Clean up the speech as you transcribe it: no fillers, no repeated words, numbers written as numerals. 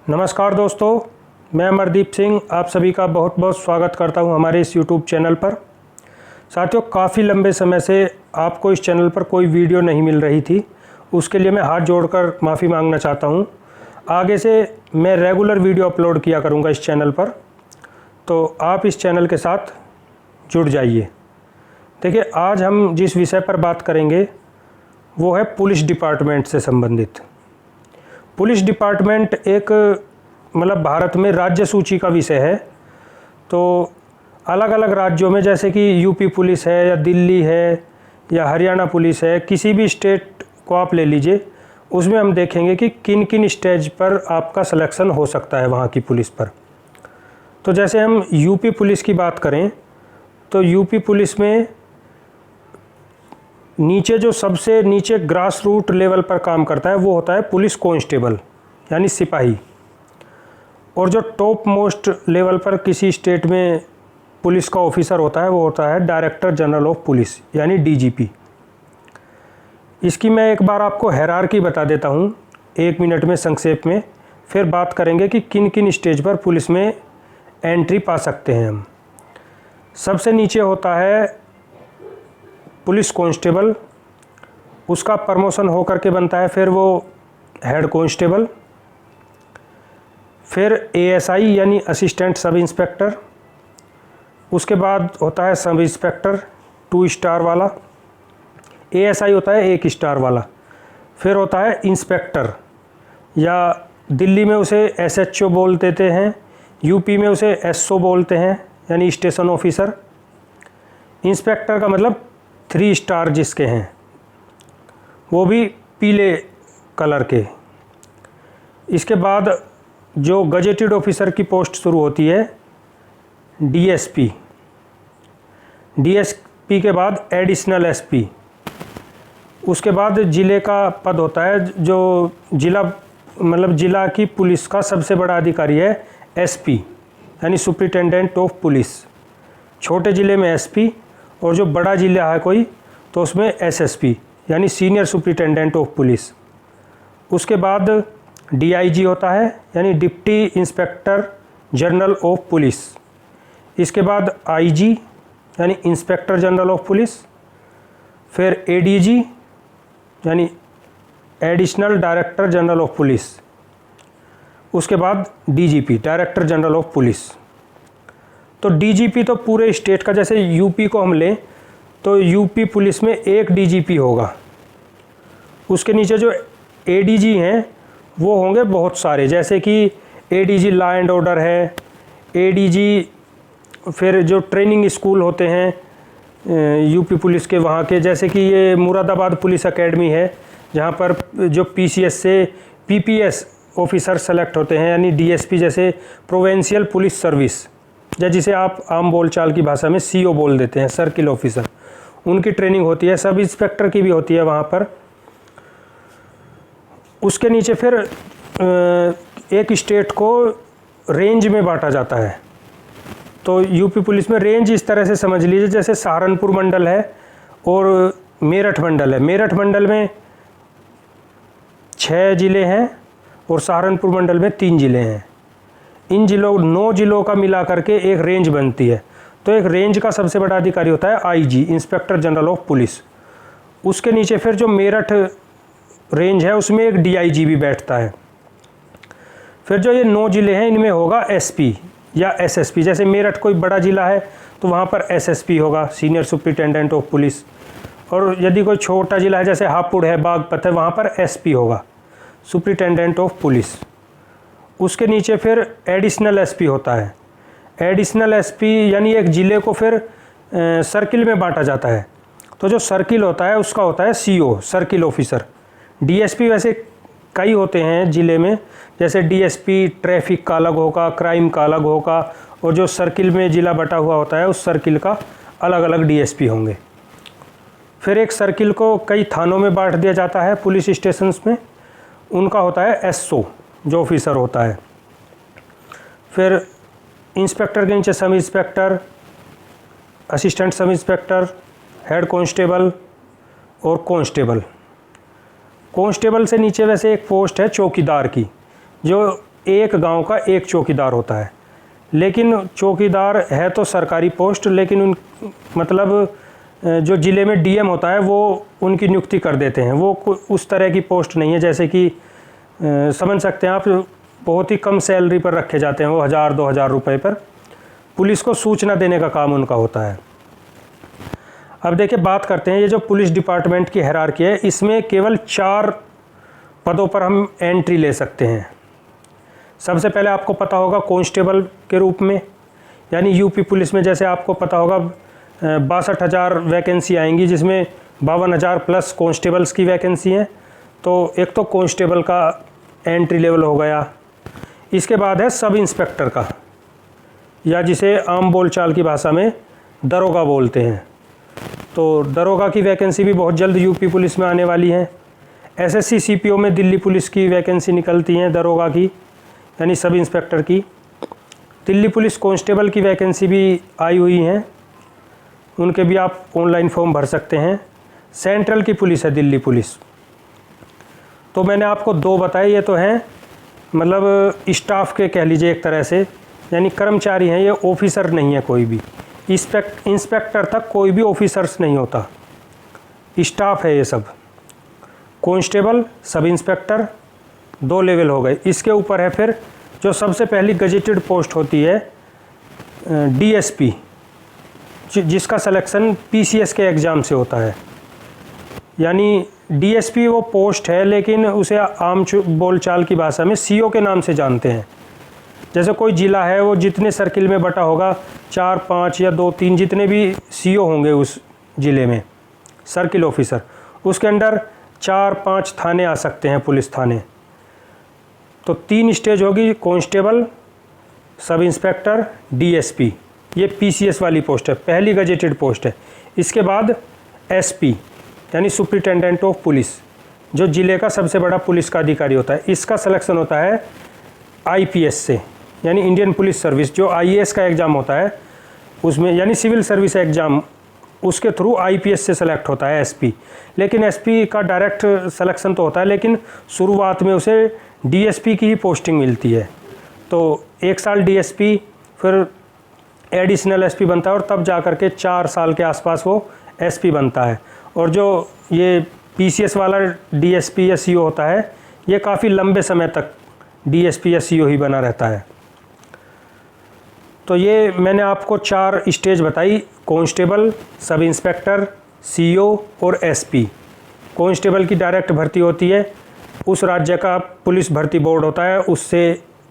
नमस्कार दोस्तों, मैं अमरदीप सिंह आप सभी का बहुत बहुत स्वागत करता हूं हमारे इस YouTube चैनल पर। साथियों, काफ़ी लंबे समय से आपको इस चैनल पर कोई वीडियो नहीं मिल रही थी, उसके लिए मैं हाथ जोड़कर माफ़ी मांगना चाहता हूं। आगे से मैं रेगुलर वीडियो अपलोड किया करूंगा इस चैनल पर, तो आप इस चैनल के साथ जुड़ जाइए। देखिए, आज हम जिस विषय पर बात करेंगे वो है पुलिस डिपार्टमेंट से संबंधित। पुलिस डिपार्टमेंट एक भारत में राज्य सूची का विषय है। तो अलग अलग राज्यों में, जैसे कि यूपी पुलिस है या दिल्ली है या हरियाणा पुलिस है, किसी भी स्टेट को आप ले लीजिए, उसमें हम देखेंगे कि किन किन स्टेज पर आपका सिलेक्शन हो सकता है वहाँ की पुलिस पर। तो जैसे हम यूपी पुलिस की बात करें तो यूपी पुलिस में नीचे जो सबसे नीचे ग्रास रूट लेवल पर काम करता है वो होता है पुलिस कांस्टेबल यानी सिपाही। और जो टॉप मोस्ट लेवल पर किसी स्टेट में पुलिस का ऑफिसर होता है वो होता है डायरेक्टर जनरल ऑफ पुलिस यानी डीजीपी। इसकी मैं एक बार आपको हायरार्की बता देता हूँ 1 मिनट में संक्षेप में, फिर बात करेंगे कि किन किन स्टेज पर पुलिस में एंट्री पा सकते हैं हम। सबसे नीचे होता है पुलिस कांस्टेबल, उसका प्रमोशन होकर के बनता है फिर वो हेड कांस्टेबल, फिर एएसआई यानी असिस्टेंट सब इंस्पेक्टर, उसके बाद होता है सब इंस्पेक्टर 2 स्टार वाला, एएसआई होता है 1 स्टार वाला, फिर होता है इंस्पेक्टर या दिल्ली में उसे एसएचओ बोल देते हैं, यूपी में उसे एसओ बोलते हैं यानी स्टेशन ऑफिसर। इंस्पेक्टर का मतलब 3 स्टार जिसके हैं, वो भी पीले कलर के। इसके बाद जो गजेटेड ऑफिसर की पोस्ट शुरू होती है डीएसपी, डीएसपी के बाद एडिशनल एसपी, उसके बाद ज़िले का पद होता है जो जिला की पुलिस का सबसे बड़ा अधिकारी है एसपी यानी सुपरिटेंडेंट ऑफ पुलिस। छोटे ज़िले में एसपी और जो बड़ा ज़िला है कोई तो उसमें एसएसपी यानी सीनियर सुपरिटेंडेंट ऑफ पुलिस। उसके बाद डीआईजी होता है यानी deputy inspector general of police. इसके बाद आईजी यानी इंस्पेक्टर जनरल ऑफ पुलिस, फिर एडीजी यानी additional director general of police, उसके बाद DGP director general of police. तो डीजीपी तो पूरे स्टेट का, जैसे यूपी को हम लें तो यूपी पुलिस में 1 डीजीपी होगा। उसके नीचे जो एडीजी हैं वो होंगे बहुत सारे, जैसे कि एडीजी लॉ एंड ऑर्डर है, एडीजी फिर जो ट्रेनिंग स्कूल होते हैं यूपी पुलिस के वहाँ के, जैसे कि ये मुरादाबाद पुलिस एकेडमी है जहाँ पर जो पीसीएस से पीपीएस ऑफिसर सेलेक्ट होते हैं यानी डीएसपी जैसे प्रोविंशियल पुलिस सर्विस, या जिसे आप आम बोलचाल की भाषा में सीओ बोल देते हैं, सर्किल ऑफिसर, उनकी ट्रेनिंग होती है। सब इंस्पेक्टर की भी होती है वहाँ पर। उसके नीचे फिर एक स्टेट को रेंज में बांटा जाता है। तो यूपी पुलिस में रेंज इस तरह से समझ लीजिए, जैसे सहारनपुर मंडल है और मेरठ मंडल है। मेरठ मंडल में 6 ज़िले हैं और सहारनपुर मंडल में 3 ज़िले हैं। इन 9 ज़िलों का मिला करके एक रेंज बनती है। तो एक रेंज का सबसे बड़ा अधिकारी होता है IG, inspector general of police. उसके नीचे फिर जो मेरठ रेंज है उसमें एक डीआईजी भी बैठता है। फिर जो ये 9 ज़िले हैं इनमें होगा एसपी या एसएसपी। जैसे मेरठ कोई बड़ा ज़िला है तो वहाँ पर एसएसपी होगा, सीनियर सुपरिटेंडेंट ऑफ पुलिस। और यदि कोई छोटा ज़िला है जैसे हापुड़ है, बागपत है, वहाँ पर एसपी होगा, सुपरिटेंडेंट ऑफ पुलिस। उसके नीचे फिर एडिशनल एसपी होता है। एडिशनल एसपी यानी एक ज़िले को फिर सर्किल में बांटा जाता है। तो जो सर्किल होता है उसका होता है सीओ, सर्किल ऑफिसर। डीएसपी वैसे कई होते हैं ज़िले में, जैसे डीएसपी ट्रैफिक का अलग होगा, क्राइम का अलग होगा, और जो सर्किल में ज़िला बटा हुआ होता है उस सर्किल का अलग अलग डीएसपी होंगे। फिर एक सर्किल को कई थानों में बांट दिया जाता है पुलिस स्टेशंस में, उनका होता है एसओ जो ऑफिसर होता है। फिर इंस्पेक्टर के नीचे sub inspector, assistant sub inspector, head constable और कांस्टेबल। कांस्टेबल से नीचे वैसे एक पोस्ट है चौकीदार की, जो एक गांव का एक चौकीदार होता है। लेकिन चौकीदार है तो सरकारी पोस्ट, लेकिन उन मतलब जो ज़िले में डीएम होता है वो उनकी नियुक्ति कर देते हैं। वो उस तरह की पोस्ट नहीं है, जैसे कि समझ सकते हैं आप, बहुत ही कम सैलरी पर रखे जाते हैं वो 1000-2000 रुपये पर। पुलिस को सूचना देने का काम उनका होता है। अब देखिए बात करते हैं, ये जो पुलिस डिपार्टमेंट की हायरार्की है, इसमें केवल 4 पदों पर हम एंट्री ले सकते हैं। सबसे पहले आपको पता होगा कांस्टेबल के रूप में, यानी यूपी पुलिस में जैसे आपको पता होगा 62,000 वैकेंसी आएंगी, जिसमें 52,000 प्लस कांस्टेबल्स की वैकेंसी हैं। तो एक तो कांस्टेबल का एंट्री लेवल हो गया। इसके बाद है सब इंस्पेक्टर का, या जिसे आम बोलचाल की भाषा में दरोगा बोलते हैं। तो दरोगा की वैकेंसी भी बहुत जल्द यूपी पुलिस में आने वाली है। एसएससी सीपीओ में दिल्ली पुलिस की वैकेंसी निकलती हैं दरोगा की, यानी सब इंस्पेक्टर की। दिल्ली पुलिस कांस्टेबल की वैकेंसी भी आई हुई हैं, उनके भी आप ऑनलाइन फॉर्म भर सकते हैं। सेंट्रल की पुलिस है दिल्ली पुलिस। तो मैंने आपको 2 बताए, ये तो हैं मतलब स्टाफ के कह लीजिए एक तरह से, यानी कर्मचारी हैं, ये ऑफिसर नहीं है कोई भी। इंस्पेक्टर तक कोई भी ऑफिसर्स नहीं होता, स्टाफ है ये सब। कांस्टेबल, सब इंस्पेक्टर, 2 लेवल हो गए। इसके ऊपर है फिर जो सबसे पहली गजेटेड पोस्ट होती है डीएसपी, जिसका सिलेक्शन पीसीएस के एग्ज़ाम से होता है। यानी डीएसपी वो पोस्ट है, लेकिन उसे आम बोलचाल की भाषा में सीओ के नाम से जानते हैं। जैसे कोई ज़िला है, वो जितने सर्किल में बटा होगा, 4, 5 या 2, 3 जितने भी सीओ होंगे उस ज़िले में, सर्किल ऑफिसर, उसके अंडर 4, 5 थाने आ सकते हैं, पुलिस थाने। तो 3 स्टेज होगी, कांस्टेबल, सब इंस्पेक्टर, डीएसपी। ये पीसीएस वाली पोस्ट है, पहली गजेटेड पोस्ट है। इसके बाद एसपी यानी सुप्रिटेंडेंट ऑफ पुलिस, जो ज़िले का सबसे बड़ा पुलिस का अधिकारी होता है। इसका सिलेक्शन होता है आईपीएस से, यानी इंडियन पुलिस सर्विस, जो आईएएस का एग्ज़ाम होता है उसमें, यानी सिविल सर्विस एग्ज़ाम, उसके थ्रू आईपीएस से सेलेक्ट होता है एसपी। लेकिन एसपी का डायरेक्ट सिलेक्शन तो होता है, लेकिन शुरुआत में उसे डीएसपी की ही पोस्टिंग मिलती है। तो 1 साल डीएसपी, फिर एडिशनल एसपी बनता है, और तब जा कर के 4 साल के आसपास वो एसपी बनता है। और जो ये पीसीएस वाला डीएसपी या सीओ होता है, ये काफ़ी लंबे समय तक डीएसपी या सीओ ही बना रहता है। तो ये मैंने आपको 4 स्टेज बताई, कांस्टेबल, सब इंस्पेक्टर, सीओ और एसपी। कांस्टेबल की डायरेक्ट भर्ती होती है, उस राज्य का पुलिस भर्ती बोर्ड होता है, उससे